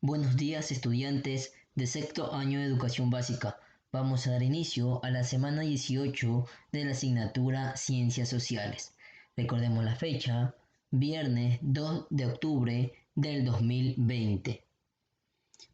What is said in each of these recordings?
Buenos días, estudiantes de sexto año de educación básica. Vamos a dar inicio a la semana 18 de la asignatura Ciencias Sociales. Recordemos la fecha, viernes 2 de octubre del 2020.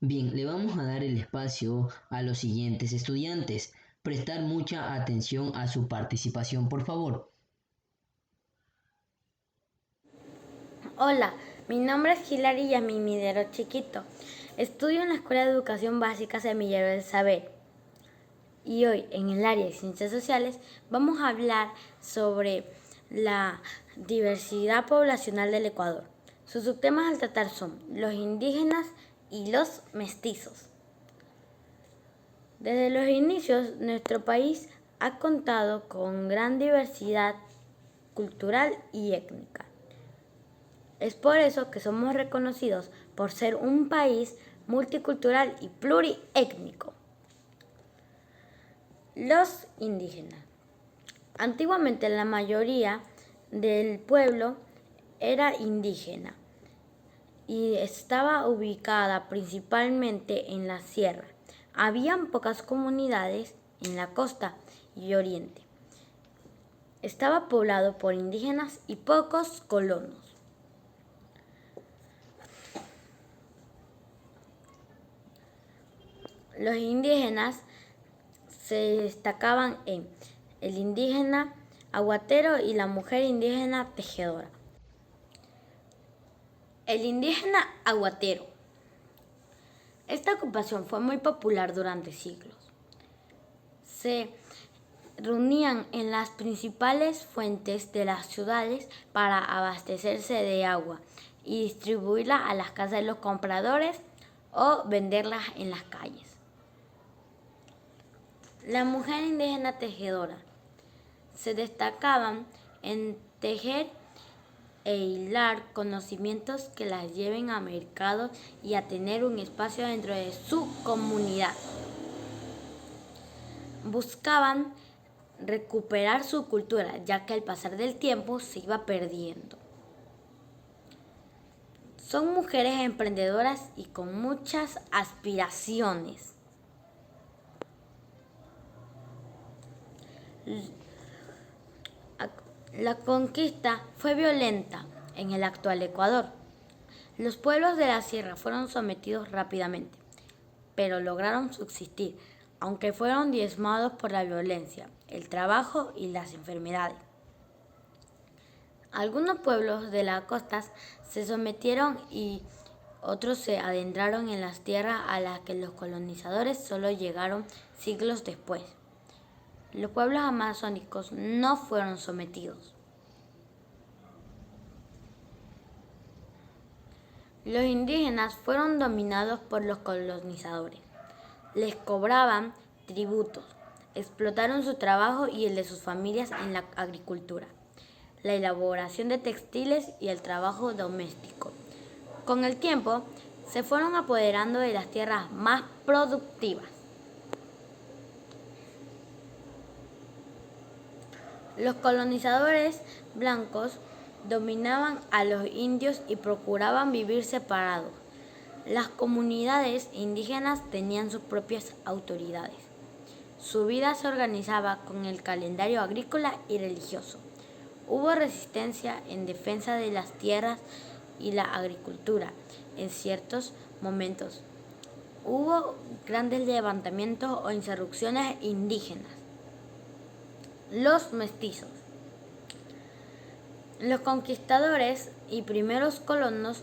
Bien, le vamos a dar el espacio a los siguientes estudiantes. Prestar mucha atención a su participación, por favor. Hola, mi nombre es Hilary Yamimidero Chiquito. Estudio en la Escuela de Educación Básica Semillero del Saber. Y hoy, en el área de Ciencias Sociales, vamos a hablar sobre la diversidad poblacional del Ecuador. Sus subtemas al tratar son los indígenas y los mestizos. Desde los inicios, nuestro país ha contado con gran diversidad cultural y étnica. Es por eso que somos reconocidos por ser un país multicultural y pluriétnico. Los indígenas. Antiguamente la mayoría del pueblo era indígena y estaba ubicada principalmente en la sierra. Habían pocas comunidades en la costa y oriente. Estaba poblado por indígenas y pocos colonos. Los indígenas se destacaban en el indígena aguatero y la mujer indígena tejedora. El indígena aguatero. Esta ocupación fue muy popular durante siglos. Se reunían en las principales fuentes de las ciudades para abastecerse de agua y distribuirla a las casas de los compradores o venderlas en las calles. La mujer indígena tejedora se destacaban en tejer e hilar conocimientos que las lleven a mercados y a tener un espacio dentro de su comunidad. Buscaban recuperar su cultura, ya que al pasar del tiempo se iba perdiendo. Son mujeres emprendedoras y con muchas aspiraciones. La conquista fue violenta en el actual Ecuador. Los pueblos de la sierra fueron sometidos rápidamente, pero lograron subsistir, aunque fueron diezmados por la violencia, el trabajo y las enfermedades. Algunos pueblos de las costas se sometieron y otros se adentraron en las tierras a las que los colonizadores solo llegaron siglos después. Los pueblos amazónicos no fueron sometidos. Los indígenas fueron dominados por los colonizadores. Les cobraban tributos, explotaron su trabajo y el de sus familias en la agricultura, la elaboración de textiles y el trabajo doméstico. Con el tiempo, se fueron apoderando de las tierras más productivas. Los colonizadores blancos dominaban a los indios y procuraban vivir separados. Las comunidades indígenas tenían sus propias autoridades. Su vida se organizaba con el calendario agrícola y religioso. Hubo resistencia en defensa de las tierras y la agricultura en ciertos momentos. Hubo grandes levantamientos o insurrecciones indígenas. Los mestizos. Los conquistadores y primeros colonos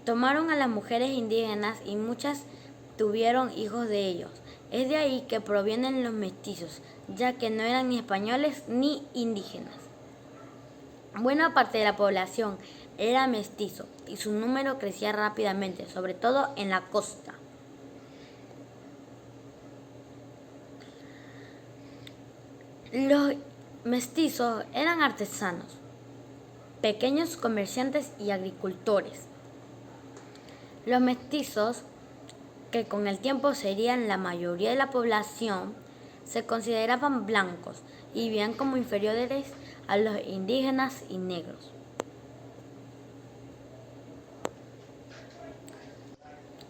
tomaron a las mujeres indígenas y muchas tuvieron hijos de ellos. Es de ahí que provienen los mestizos, ya que no eran ni españoles ni indígenas. Buena parte de la población era mestizo y su número crecía rápidamente, sobre todo en la costa. Los mestizos eran artesanos, pequeños comerciantes y agricultores. Los mestizos, que con el tiempo serían la mayoría de la población, se consideraban blancos y vivían como inferiores a los indígenas y negros.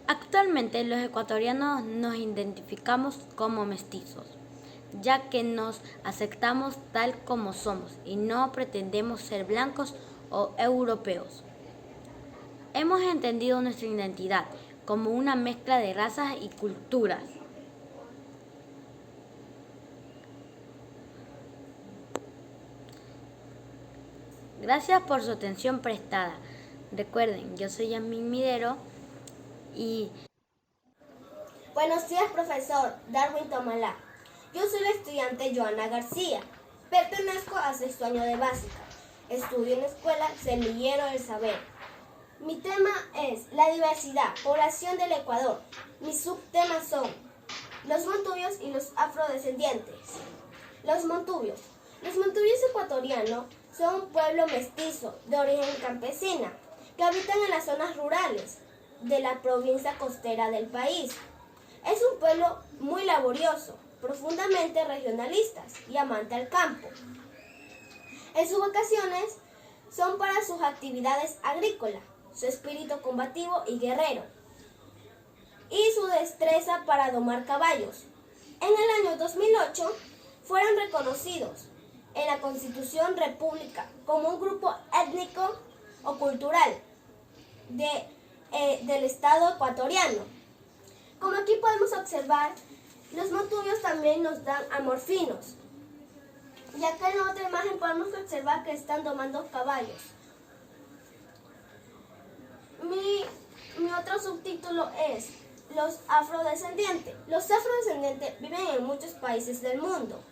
Actualmente los ecuatorianos nos identificamos como mestizos, ya que nos aceptamos tal como somos y no pretendemos ser blancos o europeos. Hemos entendido nuestra identidad como una mezcla de razas y culturas. Gracias por su atención prestada. Recuerden, yo soy Yasmín Midero y... Buenos días, profesor Darwin Tomalá. Yo soy la estudiante Joana García. Pertenezco a sexto año de básica. Estudio en la escuela Semillero del Saber. Mi tema es la diversidad, población del Ecuador. Mis subtemas son los montubios y los afrodescendientes. Los montubios. Los montubios ecuatorianos son un pueblo mestizo de origen campesina que habitan en las zonas rurales de la provincia costera del país. Es un pueblo muy laborioso, profundamente regionalistas y amante al campo. En sus vacaciones son para sus actividades agrícolas, su espíritu combativo y guerrero, y su destreza para domar caballos. En el año 2008 fueron reconocidos en la Constitución República como un grupo étnico o cultural del Estado ecuatoriano. Como aquí podemos observar, los montubios también nos dan amorfinos. Y acá en la otra imagen podemos observar que están domando caballos. Mi otro subtítulo es los afrodescendientes. Los afrodescendientes viven en muchos países del mundo.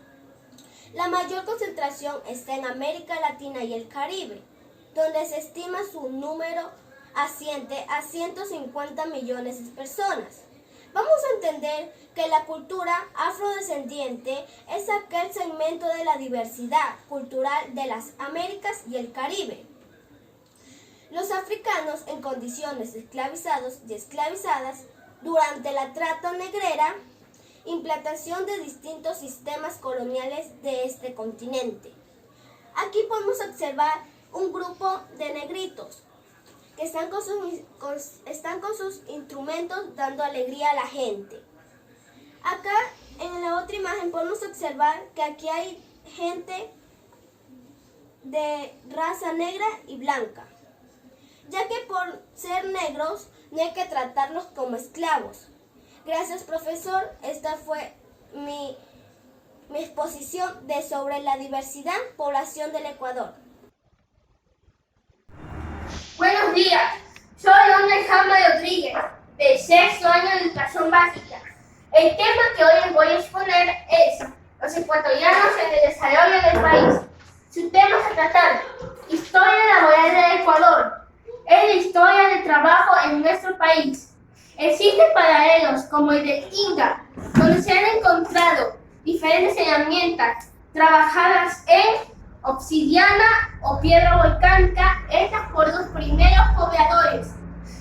La mayor concentración está en América Latina y el Caribe, donde se estima su número asciende a 150 millones de personas. Vamos a entender que la cultura afrodescendiente es aquel segmento de la diversidad cultural de las Américas y el Caribe. Los africanos en condiciones de esclavizados y esclavizadas durante la trata negrera, implantación de distintos sistemas coloniales de este continente. Aquí podemos observar un grupo de negritos que están con sus instrumentos dando alegría a la gente. Acá en la otra imagen podemos observar que aquí hay gente de raza negra y blanca, ya que por ser negros no hay que tratarlos como esclavos. Gracias, profesor. Esta fue mi exposición sobre la diversidad, población del Ecuador. Buenos días, soy Ona Alejandra Rodríguez, de sexto año de educación básica. El tema que hoy les voy a exponer es los ecuatorianos en el desarrollo del país. Su tema es a tratar historia laboral del Ecuador, es la historia del trabajo en nuestro país. Existen paralelos como el del Inca, donde se han encontrado diferentes herramientas trabajadas en obsidiana o piedra volcánica hechas por los primeros pobladores.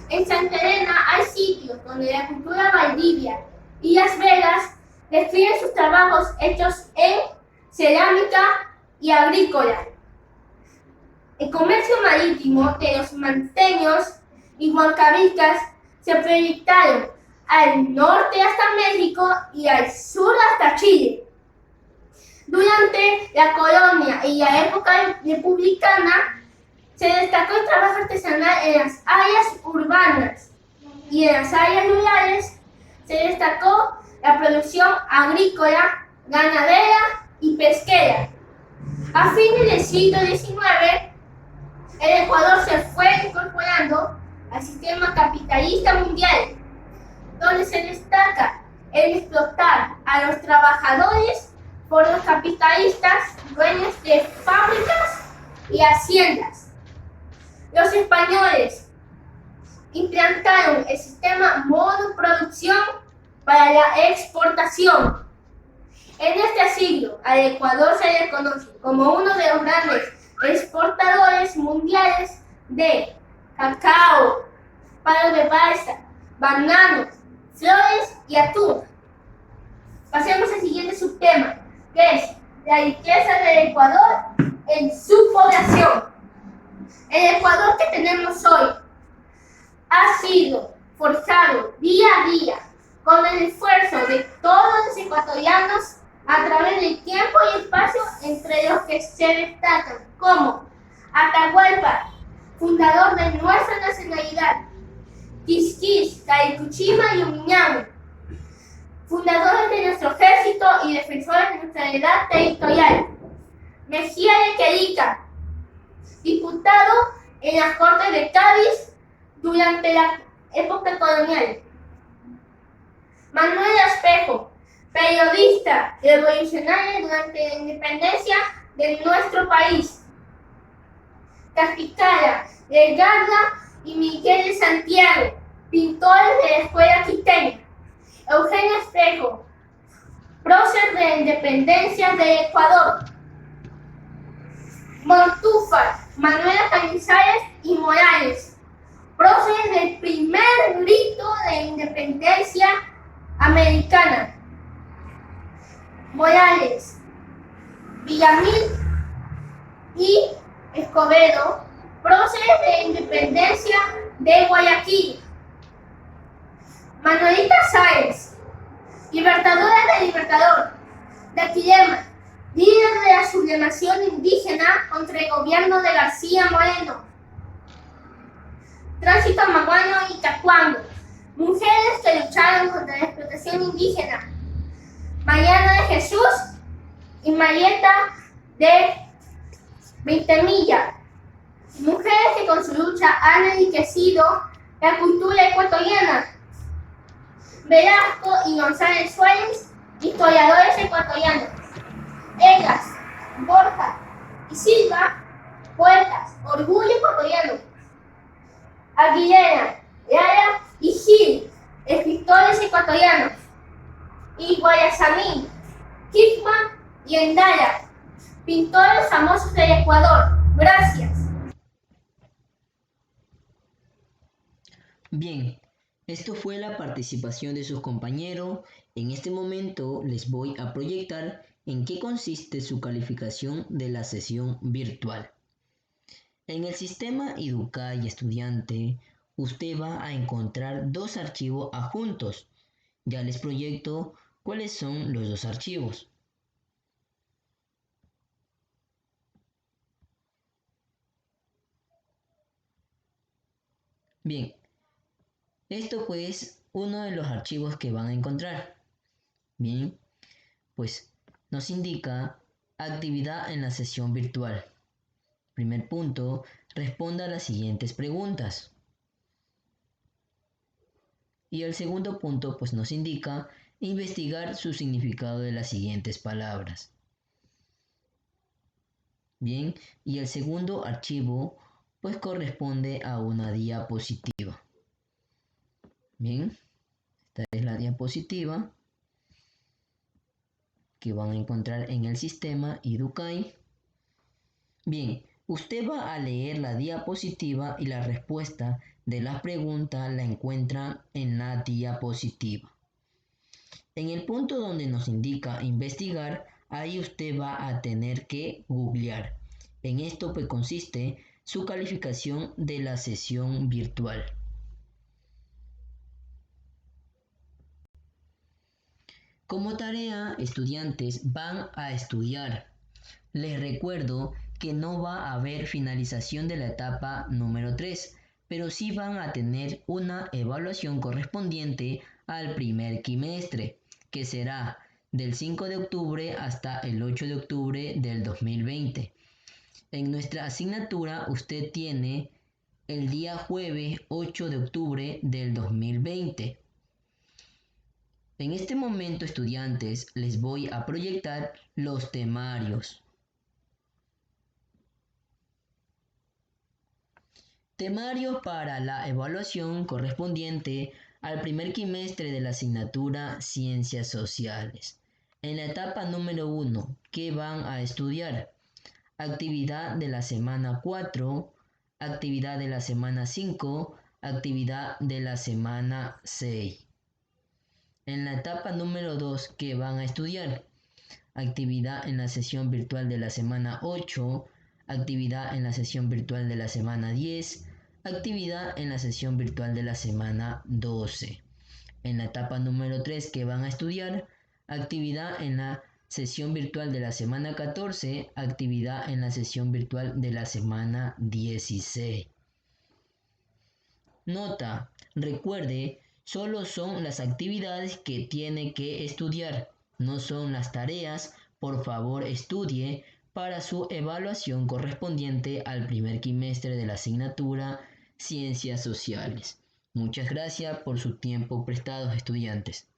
En Santa Elena hay sitios donde la cultura Valdivia y Las Vegas describen sus trabajos hechos en cerámica y agrícola. El comercio marítimo de los manteños y huancavicas se proyectaron al norte hasta México y al sur hasta Chile. Durante la colonia y la época republicana se destacó el trabajo artesanal en las áreas urbanas y en las áreas rurales se destacó la producción agrícola, ganadera y pesquera. A fines del siglo XIX, el Ecuador se fue incorporando al sistema capitalista mundial, donde se destaca el explotar a los trabajadores por los capitalistas dueños de fábricas y haciendas. Los españoles implantaron el sistema monoproducción para la exportación. En este siglo, al Ecuador se le conoce como uno de los grandes exportadores mundiales de cacao, palos de balsa, bananos, flores y atún. Pasemos al siguiente subtema, que es la riqueza del Ecuador en su población. El Ecuador que tenemos hoy ha sido forzado día a día, con el esfuerzo de todos los ecuatorianos a través del tiempo y espacio, entre los que se destacan como Atahualpa, fundador de nuestra nacionalidad, Quisquis, Caricuchima y Umiñahui, fundadores de nuestro ejército y defensores de nuestra unidad territorial, Mejía de Querica, diputado en las Cortes de Cádiz durante la época colonial, Manuel Espejo, periodista y revolucionario durante la independencia de nuestro país, Capicara, Legarda y Miguel de Santiago, pintores de la escuela quiteña, Eugenio Espejo, prócer de la independencia de Ecuador, Montúfar, Manuela Cañizares y Morales, próceres del primer grito de la independencia americana, Morales, Villamil y Escobedo, próceres de la independencia de Guayaquil, Manuelita Sáenz, libertadora del Libertador, de Quilema, líder de la sublevación indígena contra el gobierno de García Moreno, Tránsito Maguano y Tacuango, mujeres que lucharon contra la explotación indígena, Mariana de Jesús y Marieta de Vintemilla, mujeres que con su lucha han enriquecido la cultura ecuatoriana, Velasco y González Suárez, historiadores ecuatorianos, Egas, Borja y Silva, poetas, orgullo ecuatoriano, Aguilera, Lara y Gil, escritores ecuatorianos, y Guayasamín, Kifman y Endaya, pintores famosos del Ecuador. Gracias. Bien, esto fue la participación de sus compañeros. En este momento les voy a proyectar en qué consiste su calificación de la sesión virtual. En el sistema Educay Estudiante, usted va a encontrar dos archivos adjuntos. Ya les proyecto cuáles son los dos archivos. Bien, esto pues uno de los archivos que van a encontrar. Bien, pues nos indica actividad en la sesión virtual. Primer punto, responda a las siguientes preguntas. Y el segundo punto pues nos indica investigar su significado de las siguientes palabras. Bien, y el segundo archivo pues corresponde a una diapositiva. Bien, esta es la diapositiva que van a encontrar en el sistema Educay. Bien, usted va a leer la diapositiva y la respuesta de la pregunta la encuentra en la diapositiva. En el punto donde nos indica investigar, ahí usted va a tener que googlear. En esto pues consiste su calificación de la sesión virtual. Como tarea, estudiantes van a estudiar. Les recuerdo que no va a haber finalización de la etapa número 3, pero sí van a tener una evaluación correspondiente al primer quimestre, que será del 5 de octubre hasta el 8 de octubre del 2020. En nuestra asignatura usted tiene el día jueves 8 de octubre del 2020. En este momento, estudiantes, les voy a proyectar los temarios. Temario para la evaluación correspondiente al primer quimestre de la asignatura Ciencias Sociales. En la etapa número 1, ¿qué van a estudiar? Actividad de la semana 4, actividad de la semana 5, actividad de la semana 6. En la etapa número 2, ¿qué van a estudiar? Actividad en la sesión virtual de la semana 8, actividad en la sesión virtual de la semana 10, actividad en la sesión virtual de la semana 12. En la etapa número 3 que van a estudiar, actividad en la sesión virtual de la semana 14, actividad en la sesión virtual de la semana 16. Nota, recuerde, solo son las actividades que tiene que estudiar, no son las tareas. Por favor, estudie para su evaluación correspondiente al primer quimestre de la asignatura Ciencias Sociales. Muchas gracias por su tiempo prestado, estudiantes.